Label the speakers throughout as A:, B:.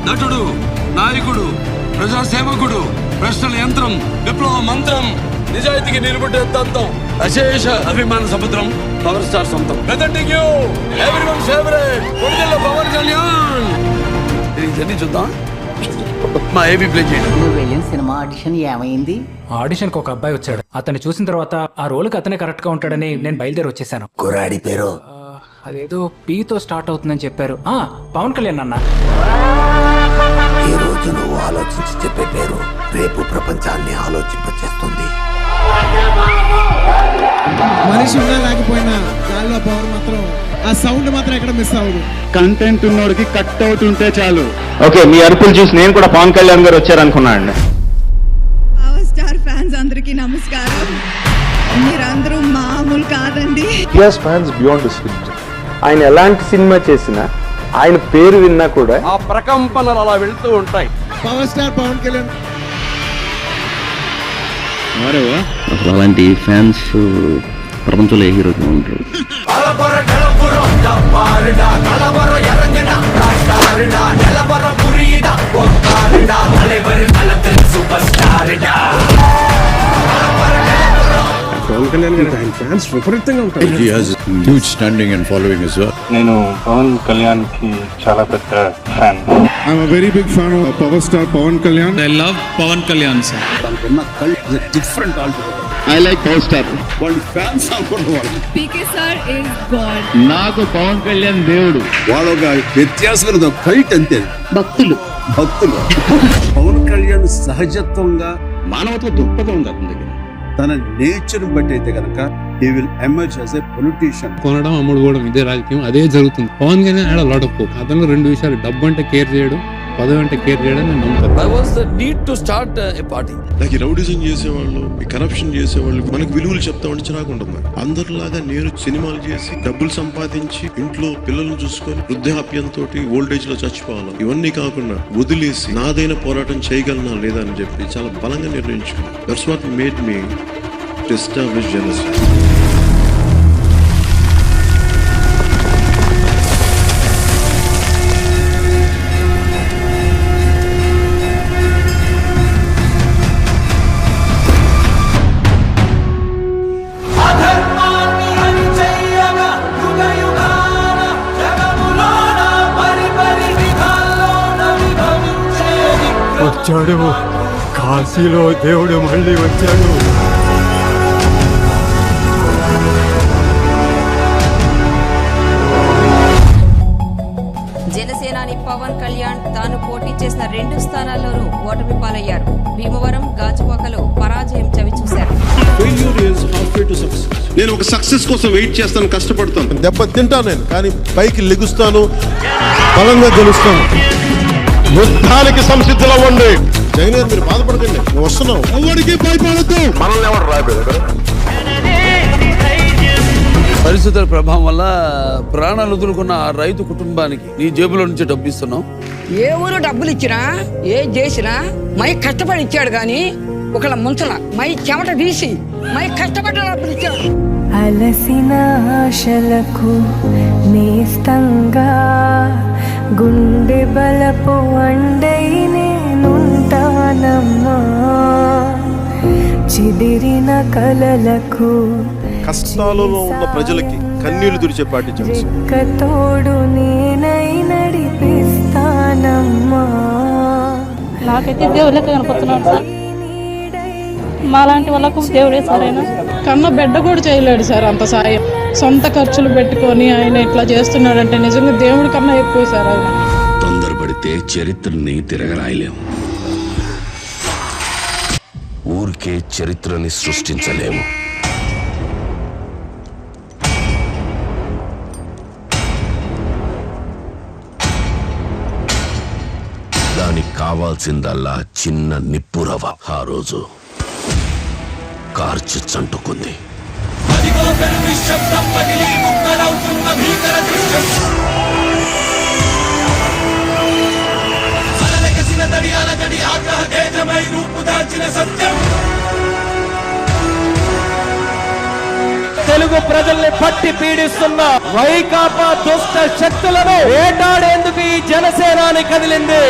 A: నటుడు, నాయకుడు, ప్రజాసేవకుడు, ప్రశ్నల యంత్రం, విప్లవ మంత్రం, నిజాయితీకి నిలబడే దంతం, అశేష అభిమాన సముద్రం, పవర్ స్టార్ సొంతం. Presenting you everyone favourite Konidela Pawan Kalyan. ఇదన్నీ చూద్దాం. మా ఏబీ ప్లే చేయండి.
B: నువ్వు వెళ్ళిన సినిమా ఆడిషన్ ఏమైంది?
C: ఆడిషన్ కి ఒక అబ్బాయి వచ్చాడు. అతన్ని చూసిన తర్వాత ఆ రోల్ కి అతనే కరెక్ట్ గా ఉంటాడని నేను బయలుదేరి వచ్చేసాను.
B: కుర్రాడి పేరు
C: అదేదో పీతో స్టార్ట్ అవుతుందని చెప్పారు. పవన్ కళ్యాణ్ అన్న.
B: ఈ రోజు నువ్వు ఆలోచించి చెప్పే పేరు రేపు ప్రపంచాన్ని ఆలోచింపచేస్తుంది.
D: మనిషి ఉన్నా లేకపోయినా గాల్లో పవర్ మాత్రం, ఆ సౌండ్ మాత్రం ఎక్కడ మిస్ అవ్వదు.
E: కంటెంట్ ఉన్నోడికి కట్ అవుట్ ఉంటే చాలు. ఓకే, మీ అరుపులు చూసి నేను కూడా పవన్ కళ్యాణ్ గారు వచ్చారనుకున్నాను.
F: పవర్ స్టార్ ఫ్యాన్స్ అందరికీ నమస్కారం. మీరందరూ మామూలు కాదండి.
E: Fans beyond the script. ఆయన ఎలాంటి సినిమా చేసినా ఆయన పేరు విన్నా కూడా
A: ఆ ప్రకంపనలు అలా వెళ్తూ ఉంటాయి.
D: Power star Pawan Kalyan.
G: అసలు అలాంటి ఫ్యాన్స్ ప్రపంచంలో ఏ హీరోకి ఉంటారు.
D: పవన్ కళ్యాణ్ గారు ఆయన ఫ్యాన్స్ విపరీతంగా ఉంటారు.
H: He has a huge standing and following as well.
E: నేను పవన్ కళ్యాణ్ కి చాలా పెద్ద fan.
D: I'm a very big fan of power star Pawan Kalyan.
H: I love Pawan Kalyan sir.
E: I like power star. వాళ్ళ ఫ్యాన్స్ అనుకుంటున్నారు.
F: PK sir is God.
E: నాకు పవన్ కళ్యాణ్ దేవుడు.
H: వాళ్ళ ఒక వ్యత్యాసమైన ఫైట్ అంతే.
F: భక్తులు
H: పవన్ కళ్యాణ్ సహజత్వంగా
E: మానవత్వ దృక్పథం ఉంది అతని దగ్గర.
H: తన నేచర్ బట్టి అయితే కనుక he will emerge as a politician.
I: కొనడం అమ్ముడు కూడా ఇదే రాజకీయం, అదే జరుగుతుంది. పవన్ కళ్యాణ్ ఆడ లాట్ ఆఫ్ కోక్. అతను రెండు విషయాలు, డబ్బు అంటే కేర్ చేయడం, పదవి అంటే కేర్ చేయడం నేను నమ్ముతాను.
A: I was the need to start a party.
H: నాకు ఈ రౌడిజం చేసేవాళ్ళు, ఈ కరప్షన్ చేసేవాళ్ళు మనకు విలువలు చెప్తామని చిరాకు ఉంటుంది. అందరిలాగా నేను సినిమాలు చేసి డబ్బులు సంపాదించి ఇంట్లో పిల్లలను చూసుకొని వృద్ధాప్యంతో ఓల్డేజ్ లో చచ్చిపోవాలి, ఇవన్నీ కాకుండా వదిలేసి నాదైన పోరాటం చేయగలనా లేదా అని చెప్పి చాలా బలంగా నిర్ణయించుకున్నాను. That's what made me to establish Janasena.
E: వచ్చాడు కాశీలో దేవుడు, మళ్ళీ వచ్చాడు.
J: జనసేనాని పవన్ కళ్యాణ్ తాను పోటీ చేసిన 2 స్థానాల్లోనూ ఓటమి పాలయ్యారు. భీమవరం, గాజువాకలో పరాజయం చవిచూశారు.
H: నేను ఒక సక్సెస్ కోసం వెయిట్ చేస్తాను, కష్టపడతాను,
E: దెబ్బ తింటాను నేను, కానీ పైకి లెగుస్తాను, బలంగా గెలుస్తాను. యుద్ధానికి సంసిద్ధులు అవ్వండి. జగన్ గారు మీరు బాధపడకండి, మేము వస్తున్నాం. ఎవరికి భయపడద్దు. మనల్ని ఎవరు రాబోదు.
A: పరిస్థితుల ప్రభావం వల్ల ప్రాణాలు వదులుకున్న ఆ రైతు కుటుంబానికి నీ జేబులో నుంచి డబ్బు ఇస్తున్నావు.
F: ఏ ఊరు డబ్బులు ఇచ్చినా, ఏ చేసినా మై కష్టపడి ఇచ్చాడు గాని ఒకళ్ళ ముంచల మై చెమట తీసి మై కష్టపడి డబ్బులు ఇచ్చాడు.
J: అలసిన ఆశలకు నేస్తంగా గుండె బలపు అండై నేనుంటానమ్మా. చిదిరిన కలలకు
E: కష్టాలలో ఉన్న ప్రజలకి కన్నీళ్లు తుడిచే పార్టీ జనసేన.
J: తోడు నేనై నడిపిస్తానమ్మా.
F: నాకైతే దేవుళ్ళకి కనపడుతున్నాడు సార్. మాలాంటి వాళ్ళకు దేవుడే సార్. ఆయన కన్న బిడ్డ కూడా చేయలేడు సార్ అంత సాయం. సొంత ఖర్చులు పెట్టుకొని ఆయన ఇట్లా చేస్తున్నాడంటే నిజంగా దేవుడి కన్నా ఎక్కువ సార్. ఆయన
G: తొందరపడితే చరిత్రని తిరగరాయలేము. ఊరికే చరిత్రని సృష్టించలేము. దానికి కావాల్సిందల్లా చిన్న నిప్పురవ. ఆ రోజు కార్చి చంటుకుంది.
C: తెలుగు ప్రజల్ని పట్టి పీడిస్తున్న వైకాపా దుష్ట శక్తులను వేటాడేందుకు ఈ జనసేనాని
K: గాలి కదిలింది.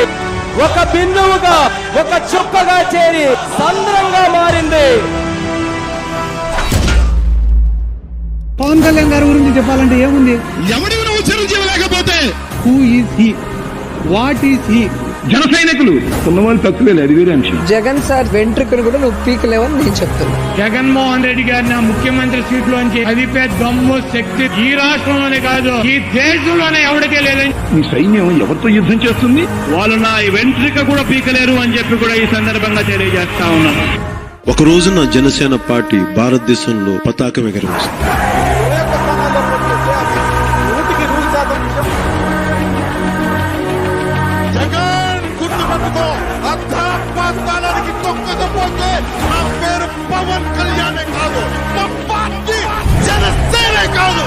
K: ఒక బిందువుగా, ఒక చుక్కగా చేరి సంద్రంగా మారింది.
D: పవన్ కళ్యాణ్ గారి గురించి చెప్పాలంటే ఏముంది?
E: ఎవడివి నువ్వు చిరంజీవి లేకపోతే?
D: Who is he? What is he?
E: జన సైనికులు ఉన్నవాళ్ళు తక్కువే, అది వేరే అంశం.
F: జగన్ సార్ వెంట్రుకను కూడా నువ్వు పీకలేవని నేను చెప్తున్నా.
K: జగన్మోహన్ రెడ్డి గారిని ఆ ముఖ్యమంత్రి సీట్ లోంచి అదిపే దమ్ము శక్తి ఈ రాష్ట్రంలోనే కాదు, ఈ దేశంలోనే ఎవరికే లేదని.
E: ఈ సైన్యం ఎవరితో యుద్ధం చేస్తుంది?
K: వాళ్ళు నా వెంట్రిక కూడా పీకలేరు అని చెప్పి కూడా ఈ సందర్భంగా తెలియజేస్తా ఉన్నాను.
H: ఒక రోజున జనసేన పార్టీ భారతదేశంలో పతాకం ఎగరవేస్తుంది.
E: జగన్ గుర్తుపెట్టుకో, అర్థాత్మానికి తొక్కకపోతే నా పేరు పవన్ కళ్యాణే కాదు, మా పార్టీ జనసేనే కాదు.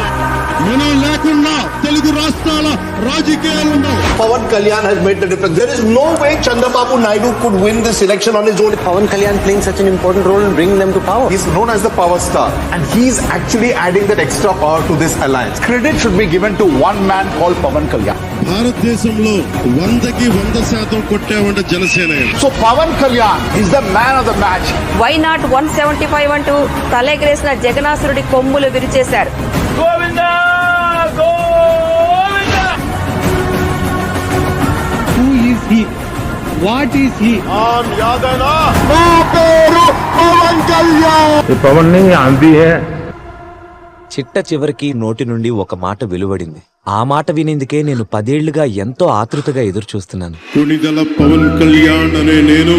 E: మనం లేకుండా తెలుగు రాష్ట్రాల రాజకీయాలు ఉండవు.
B: Pawan Kalyan has made the difference. There is no way Chandrababu Naidu could win this election on his own. Pawan Kalyan playing such an important role in bringing them to power. He's known as the power star, and he's actually adding that extra power to this alliance. Credit should be given to one man called Pawan Kalyan.
H: భారతదేశంలో 100కి 100% కొట్టామంటే Janasena.
B: So Pawan Kalyan is the man of the match.
J: Why not 175 అంటూ తలెగరేసిన జగనాసురుడి కొమ్ములు విరిచేశారు.
D: Who is he? What is he?
E: నా పేరు పవన్ కళ్యాణ్.
K: చిట్ట చివరికి నోటి నుండి ఒక మాట వెలువడింది. ఆ మాట వినేందుకే నేను 10 ఏళ్లుగా ఎంతో ఆతృతగా ఎదురు చూస్తున్నాను.
H: కొణిదల పవన్ కళ్యాణ్ అనే నేను